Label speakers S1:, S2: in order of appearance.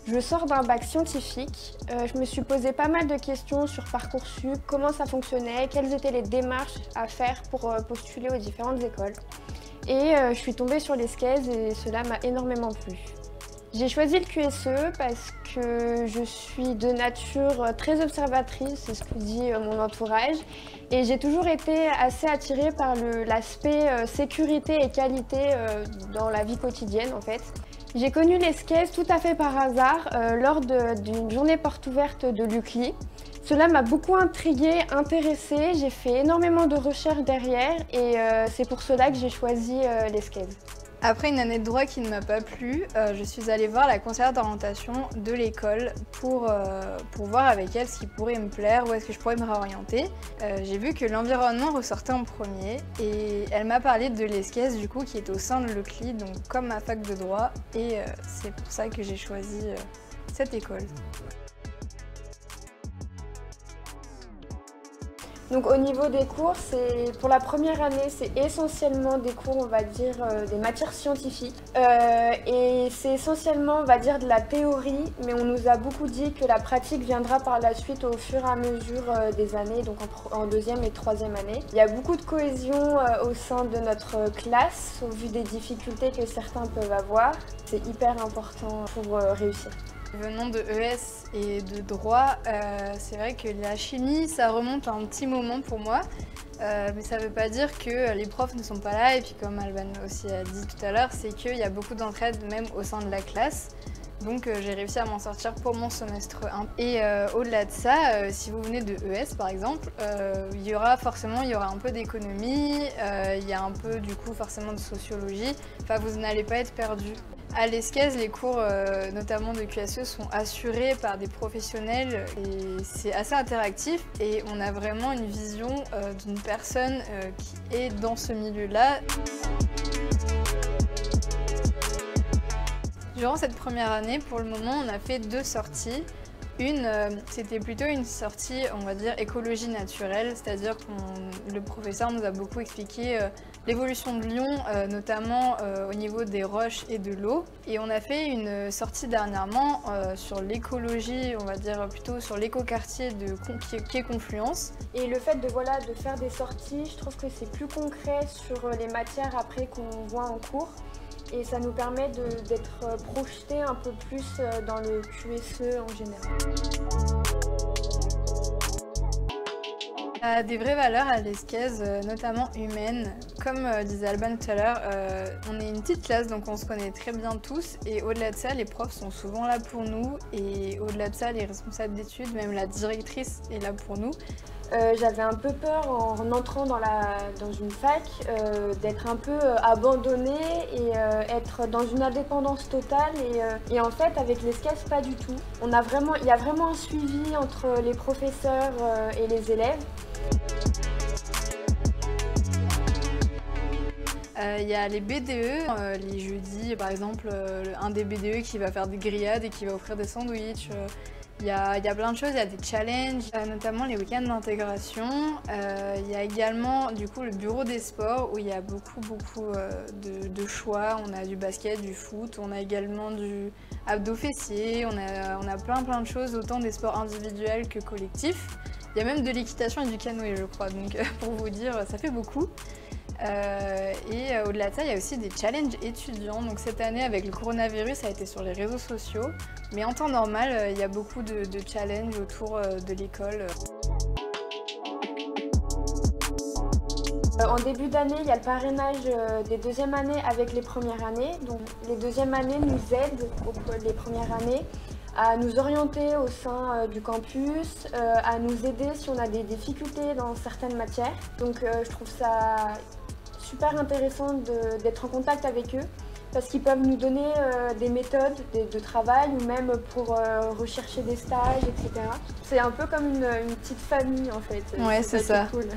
S1: Je sors d'un bac scientifique. Je me suis posé pas mal de questions sur Parcoursup, comment ça fonctionnait, quelles étaient les démarches à faire pour postuler aux différentes écoles. Et je suis tombée sur les SCES et cela m'a énormément plu. J'ai choisi le QSE parce que je suis de nature très observatrice, c'est ce que dit mon entourage. Et j'ai toujours été assez attirée par l'aspect sécurité et qualité dans la vie quotidienne en fait. J'ai connu les SCES tout à fait par hasard lors d'une journée porte ouverte de l'UCLI. Cela m'a beaucoup intriguée, intéressée, j'ai fait énormément de recherches derrière et c'est pour cela que j'ai choisi les SCES.
S2: Après une année de droit qui ne m'a pas plu, je suis allée voir la conseillère d'orientation de l'école pour voir avec elle ce qui pourrait me plaire, où est-ce que je pourrais me réorienter. J'ai vu que l'environnement ressortait en premier et elle m'a parlé de l'ESCES du coup qui est au sein de l'UCLI, donc comme ma fac de droit, et c'est pour ça que j'ai choisi cette école.
S1: Donc au niveau des cours, pour la première année, c'est essentiellement des cours, on va dire, des matières scientifiques. Et c'est essentiellement, on va dire, de la théorie, mais on nous a beaucoup dit que la pratique viendra par la suite au fur et à mesure des années, donc en deuxième et troisième année. Il y a beaucoup de cohésion au sein de notre classe, au vu des difficultés que certains peuvent avoir. C'est hyper important pour réussir.
S2: Venant de ES et de droit, c'est vrai que la chimie, ça remonte à un petit moment pour moi. Mais ça ne veut pas dire que les profs ne sont pas là. Et puis comme Alban aussi a dit tout à l'heure, c'est qu'il y a beaucoup d'entraide même au sein de la classe. Donc j'ai réussi à m'en sortir pour mon semestre 1. Et au-delà de ça, si vous venez de ES par exemple, il y aura un peu d'économie, il y a un peu du coup forcément de sociologie. Enfin, vous n'allez pas être perdu. À l'ESCES, les cours, notamment de QSE, sont assurés par des professionnels et c'est assez interactif et on a vraiment une vision d'une personne qui est dans ce milieu-là. Durant cette première année, pour le moment, on a fait 2 sorties. Une, c'était plutôt une sortie, on va dire, écologie naturelle, c'est-à-dire que le professeur nous a beaucoup expliqué l'évolution de Lyon, notamment au niveau des roches et de l'eau. Et on a fait une sortie dernièrement sur l'écologie, on va dire plutôt sur l'écoquartier qui est Confluence.
S1: Et le fait de faire des sorties, je trouve que c'est plus concret sur les matières après qu'on voit en cours. Et ça nous permet d'être projetés un peu plus dans le QSE en général.
S2: Il y a des vraies valeurs à l'ESCES, notamment humaines. Comme disait Alban tout à l'heure, on est une petite classe, donc on se connaît très bien tous. Et au-delà de ça, les profs sont souvent là pour nous. Et au-delà de ça, les responsables d'études, même la directrice est là pour nous.
S1: J'avais un peu peur en entrant dans une fac d'être un peu abandonnée et être dans une indépendance totale et en fait avec l'ESCES pas du tout. Il y a vraiment un suivi entre les professeurs et les élèves.
S2: Il y a les BDE, les jeudis par exemple, un des BDE qui va faire des grillades et qui va offrir des sandwichs. Il y a plein de choses, il y a des challenges, notamment les week-ends d'intégration. Il y a également du coup le bureau des sports où il y a beaucoup de choix. On a du basket, du foot, on a également du abdos fessiers, on a plein de choses, autant des sports individuels que collectifs. Il y a même de l'équitation et du canoë je crois, donc pour vous dire, ça fait beaucoup. Et au-delà de ça, il y a aussi des challenges étudiants. Donc cette année, avec le coronavirus, ça a été sur les réseaux sociaux. Mais en temps normal, il y a beaucoup de challenges autour de l'école.
S1: En début d'année, il y a le parrainage des deuxièmes années avec les premières années. Donc les deuxièmes années nous aident, les premières années, à nous orienter au sein du campus, à nous aider si on a des difficultés dans certaines matières. Donc je trouve ça super intéressant d'être en contact avec eux parce qu'ils peuvent nous donner des méthodes de travail ou même pour rechercher des stages, etc. C'est un peu comme une petite famille en fait.
S2: Ouais, c'est ça.
S1: Cool.